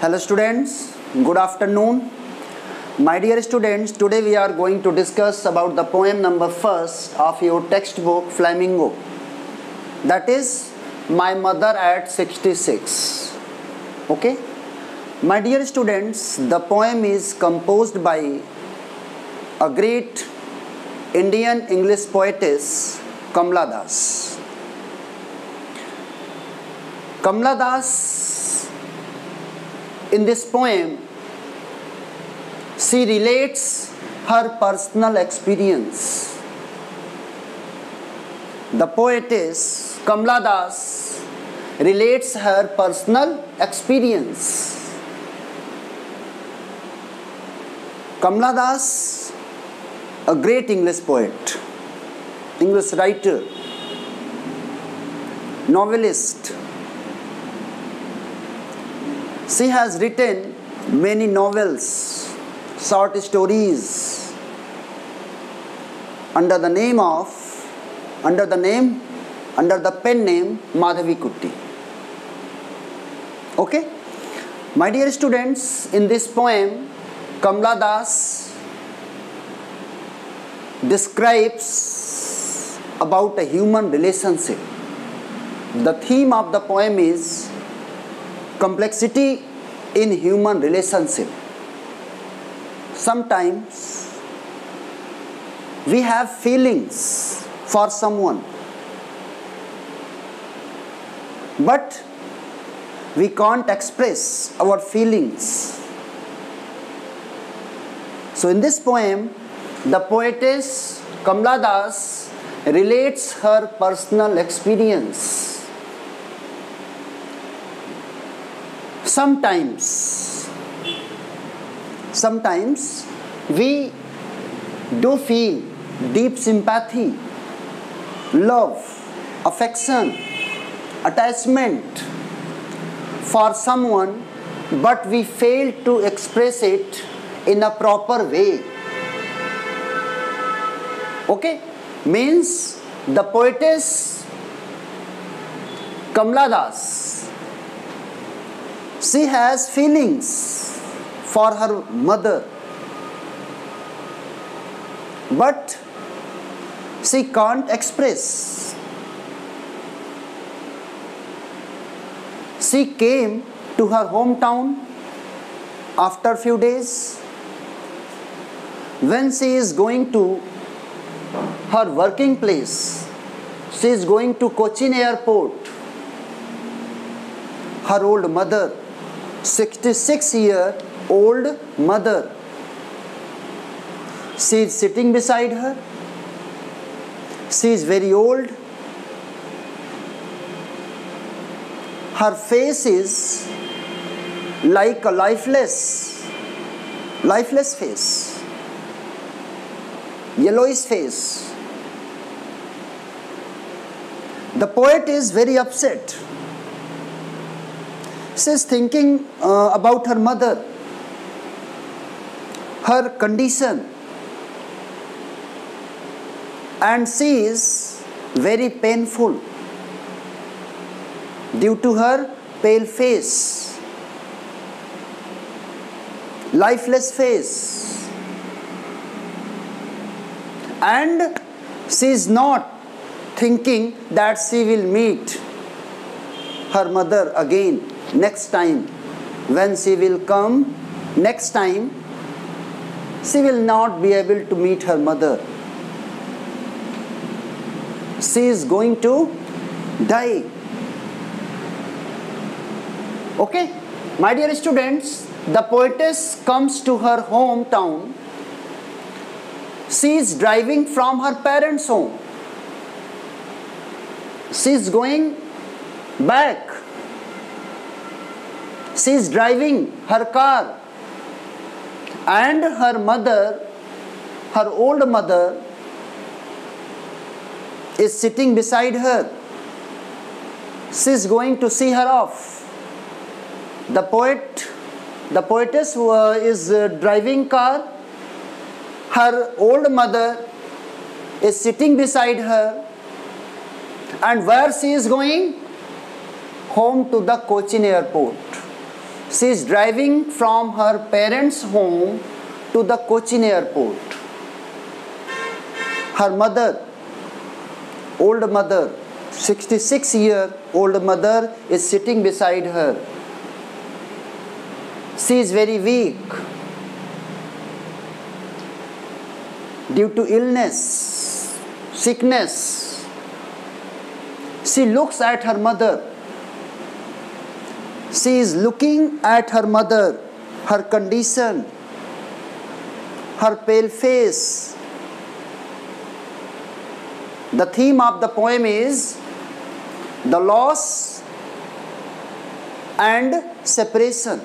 Hello students, good afternoon. My dear students, today we are going to discuss about the poem number first of your textbook Flamingo. That is My Mother at 66. Okay? My dear students, the poem is composed by a great Indian English poetess Kamala Das. Kamala Das, in this poem, she relates her personal experience. The poetess Kamala Das relates her personal experience. Kamala Das, a great English poet, English writer, novelist. She has written many novels, short stories under the pen name Madhavi Kutty. Okay? My dear students, in this poem, Kamala Das describes about a human relationship. The theme of the poem is complexity in human relationship. Sometimes we have feelings for someone, but we can't express our feelings. So in this poem, the poetess Kamala Das relates her personal experience. Sometimes we do feel deep sympathy, love, affection, attachment for someone, but we fail to express it in a proper way. Okay? Means the poetess Kamala Das, she has feelings for her mother, but she can't express. She came to her hometown after few days. When she is going to her working place, she is going to Cochin airport. Her old mother, 66-year-old mother, she is sitting beside her. She is very old. Her face is like a lifeless face, yellowish face. The poet is very upset. She is thinking about her mother, her condition, and she is very painful due to her pale face, lifeless face, and she is not thinking that she will meet her mother again. Next time, when she will come, next time, she will not be able to meet her mother. She is going to die. Okay? My dear students, the poetess comes to her hometown. She is driving from her parents' home. She is going back. She is driving her car, and her mother, her old mother, is sitting beside her. She is going to see her off. The poetess who is driving car, her old mother is sitting beside her, and where she is going? Home to the Cochin airport. She is driving from her parents' home to the Cochin airport. Her mother, old mother, 66-year-old mother is sitting beside her. She is very weak due to illness, sickness. She looks at her mother. She is looking at her mother, her condition, her pale face. The theme of the poem is the loss and separation.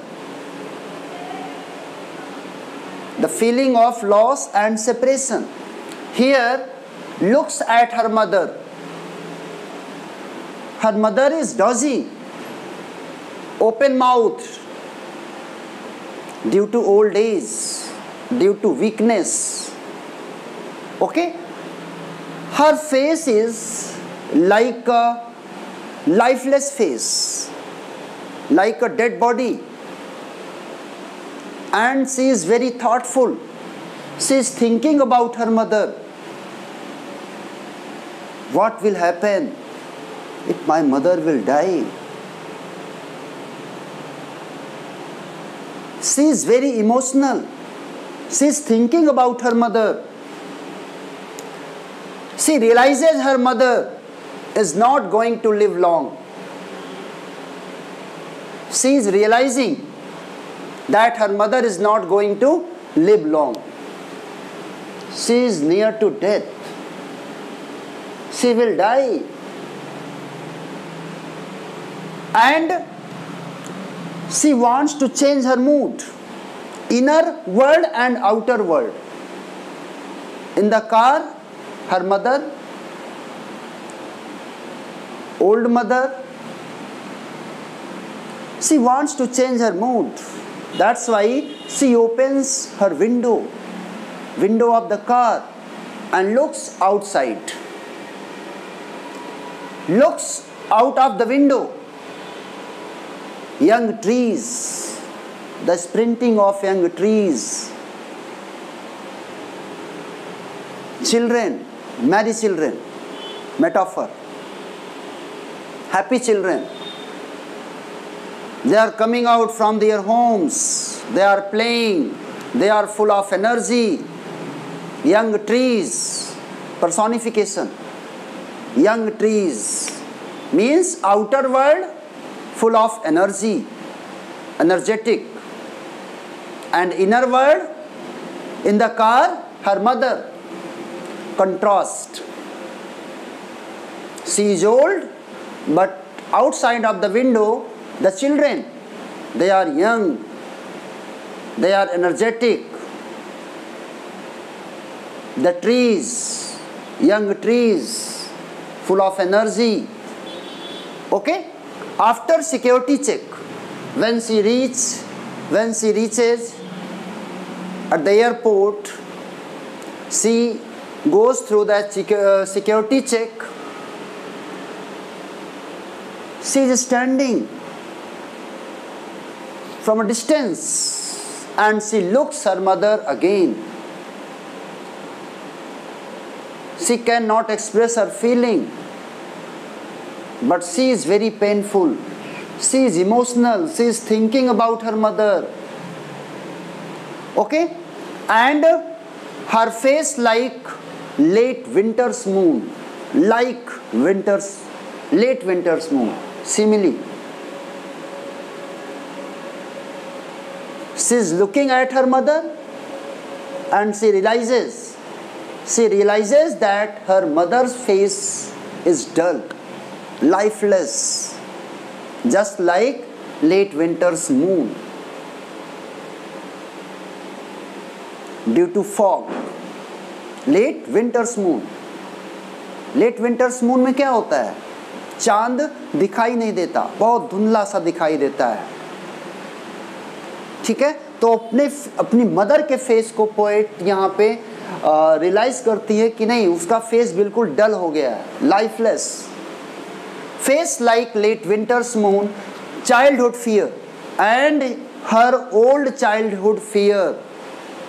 The feeling of loss and separation. Here, looks at her mother. Her mother is dozing, open mouthed, due to old age, due to weakness. Okay? Her face is like a lifeless face, like a dead body. And she is very thoughtful. She is thinking about her mother. What will happen if my mother will die? She is very emotional. She is thinking about her mother. She realizes her mother is not going to live long. She is realizing that her mother is not going to live long. She is near to death. She will die. And she wants to change her mood, inner world and outer world. In the car, her mother, old mother, she wants to change her mood. That's why she opens her window of the car and looks outside. Looks out of the window. Young trees, the sprinting of young trees. Children, merry children, metaphor. Happy children. They are coming out from their homes. They are playing. They are full of energy. Young trees, personification. Young trees means outer world full of energy, energetic. And inner world, in the car, her mother. Contrast. She is old, but outside of the window, the children, they are young, they are energetic. The trees, young trees, full of energy. Okay? After security check, when she reaches at the airport, she goes through that security check. She is standing from a distance and she looks her mother again. She cannot express her feeling, but she is very painful. She is emotional. She is thinking about her mother. Okay? And her face like late winter's moon. Like late winter's moon. Simile. She is looking at her mother and she realizes that her mother's face is dull, lifeless, just like late winter's moon due to fog. Late winter's moon. Late winter's moon में क्या होता है? चांद दिखाई नहीं देता, बहुत धुंधला सा दिखाई देता है. ठीक है, तो अपनी मदर के फेस को पोएट यहाँ पे रियलाइज करती है कि नहीं, उसका फेस बिल्कुल डल हो गया है, lifeless. Face like late winter's moon, childhood fear. and her old childhood fear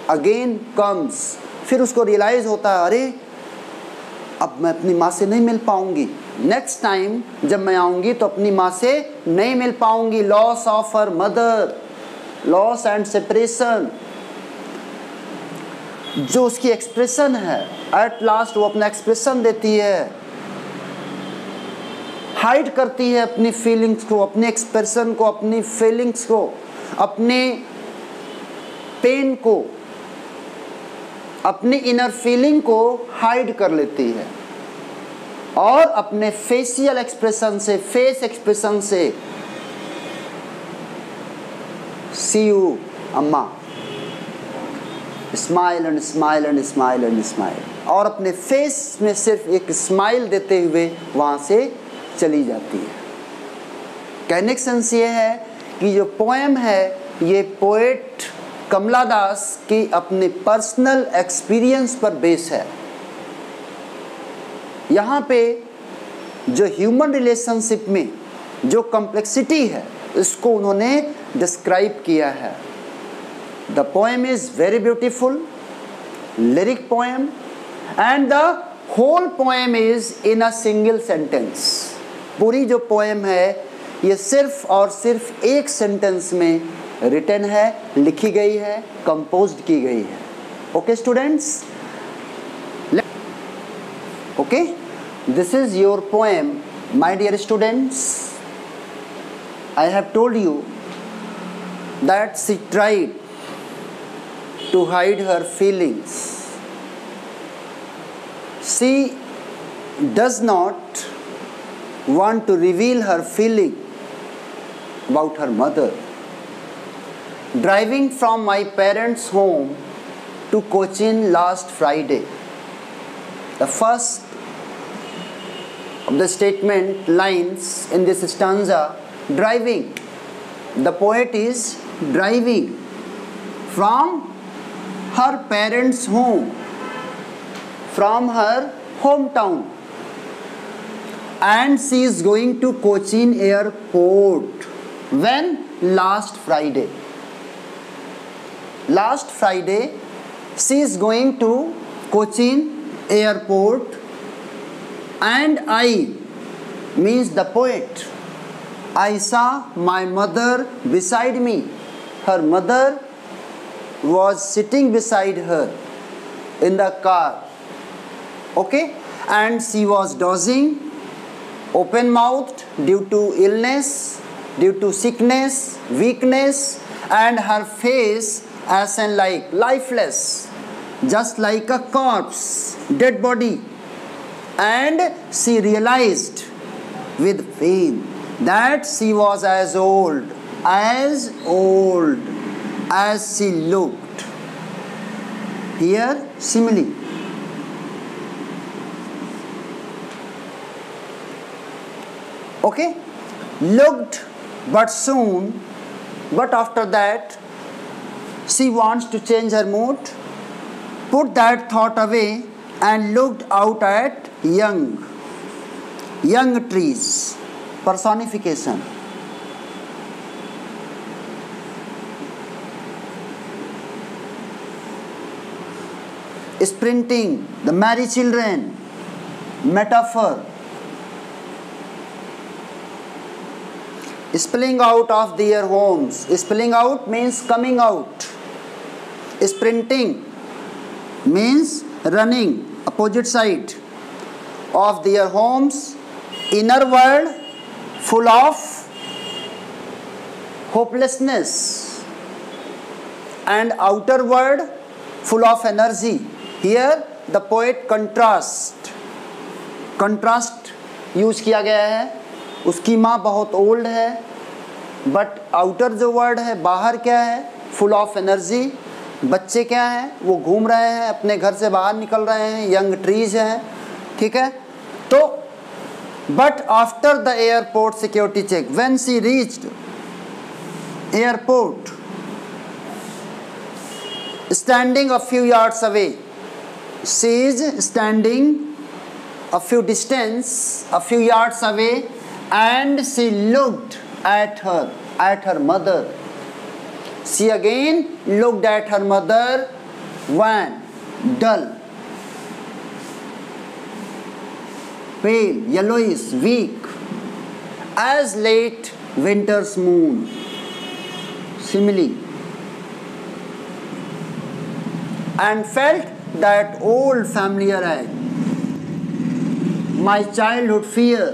again comes. फिर उसको रियलाइज होता है, अरे अब मैं अपनी माँ से नहीं मिल पाऊंगी, नेक्स्ट टाइम जब मैं आऊंगी तो अपनी माँ से नहीं मिल पाऊंगी. Loss of her mother, loss and separation, जो उसकी एक्सप्रेशन है, एट लास्ट वो अपना एक्सप्रेशन देती है, हाइड करती है अपनी फीलिंग्स को, अपने एक्सप्रेशन को, अपनी फीलिंग्स को, अपने पेन को, अपनी इनर फीलिंग को हाइड कर लेती है और अपने फेशियल एक्सप्रेशन से, फेस एक्सप्रेशन से, सी यू अम्मा, smile and smile and smile and smile, और अपने फेस में सिर्फ एक स्माइल देते हुए वहाँ से चली जाती है. कहने का सेंस ये है कि जो पोएम है ये पोएट कमला दास की अपने पर्सनल एक्सपीरियंस पर बेस है. यहाँ पे जो ह्यूमन रिलेशनशिप में जो कॉम्प्लेक्सिटी है इसको उन्होंने डिस्क्राइब किया है. The poem is very beautiful lyric poem and the whole poem is in a single sentence. पूरी जो पोएम है ये सिर्फ और सिर्फ एक सेंटेंस में रिटन है, लिखी गई है, कंपोज्ड की गई है. Okay students, okay, this is your poem my dear students. I have told you that she tried to hide her feelings. She does not want to reveal her feeling about her mother. Driving from my parents' home to Cochin last Friday. The first of the statement lines in this stanza, driving. The poet is driving from her parents' home, from her hometown, and she is going to Cochin airport. When? Last Friday. Last Friday she is going to Cochin airport, and I means the poet, I saw my mother beside me. Her mother was sitting beside her in the car. Okay, and she was dozing, open mouthed due to illness, due to sickness, weakness, and her face as in like lifeless, just like a corpse, dead body. And she realized with pain that she was as old as she looked. Here simile. Okay, looked, but soon, but after that she wants to change her mood, put that thought away, and looked out at young trees. Personification. Sprinting, the merry children. Metaphor. Spilling out of their homes. Spilling out means coming out. Sprinting means running, opposite side of their homes. Inner world full of hopelessness, and outer world full of energy. Here the poet contrast use किया गया है. उसकी माँ बहुत old है, but outer जो word है, बाहर क्या है, फुल ऑफ एनर्जी. बच्चे क्या हैं, वो घूम रहे हैं, अपने घर से बाहर निकल रहे हैं, यंग ट्रीज हैं. ठीक है, तो but after the airport security check, when she reached airport, standing a few yards away, she is standing a few yards away, and she looked at her at her mother. She again looked at her mother, wan, dull, pale, yellowish, weak, as late winter's moon. Simile. And felt that old familiar ache. My childhood fear.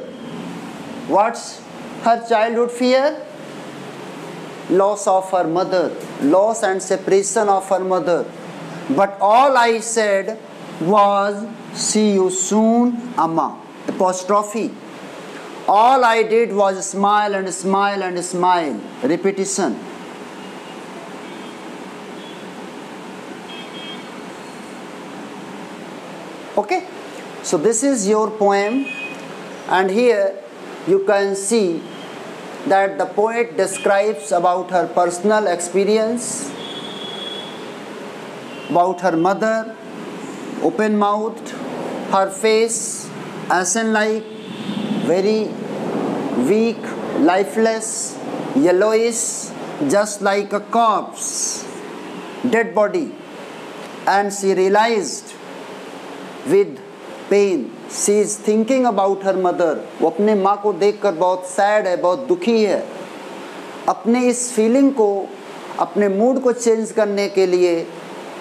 What's her childhood fear? Loss of her mother, loss and separation of her mother. But all I said was, see you soon, Amma. Apostrophe. All I did was smile and smile and smile. Repetition. Okay, so this is your poem, and here you can see that the poet describes about her personal experience, about her mother, open-mouthed, her face ashen-like, very weak, lifeless, yellowish, just like a corpse, dead body. And she realized with pain, she is thinking about her mother. वो अपने माँ को देखकर बहुत sad है, बहुत दुखी है. अपने इस फीलिंग को, अपने मूड को चेंज करने के लिए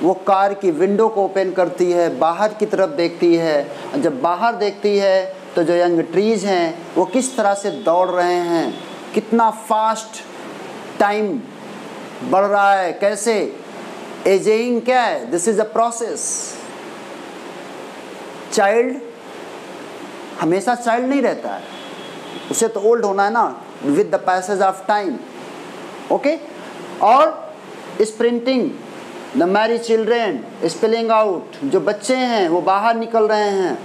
वो कार की विंडो को ओपन करती है, बाहर की तरफ देखती है. जब बाहर देखती है तो जो यंग ट्रीज हैं वो किस तरह से दौड़ रहे हैं, कितना फास्ट टाइम बढ़ रहा है, कैसे एजिंग क्या है. This is a process. Child हमेशा चाइल्ड नहीं रहता है, उसे तो ओल्ड होना है ना, with the passage of time. Okay, और sprinting, the merry children spelling out, जो बच्चे हैं वो बाहर निकल रहे हैं,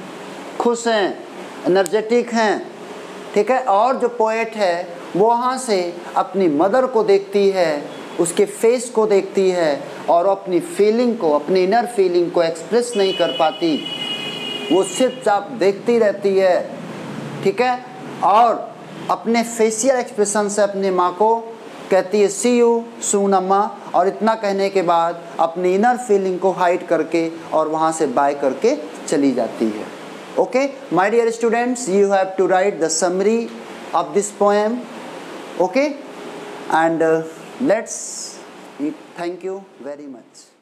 खुश हैं, एनर्जेटिक हैं. ठीक है, और जो पोएट है वो वहाँ से अपनी मदर को देखती है, उसके फेस को देखती है, और अपनी फीलिंग को, अपनी इनर फीलिंग को एक्सप्रेस नहीं कर पाती, वो सिर्फ आप देखती रहती है. ठीक है, और अपने फेशियल एक्सप्रेशन से अपनी माँ को कहती है सी यू सून अम्मा, और इतना कहने के बाद अपनी इनर फीलिंग को हाइड करके और वहाँ से बाय करके चली जाती है. Okay my dear students, you have to write the summary of this poem. Okay, and let's thank you very much.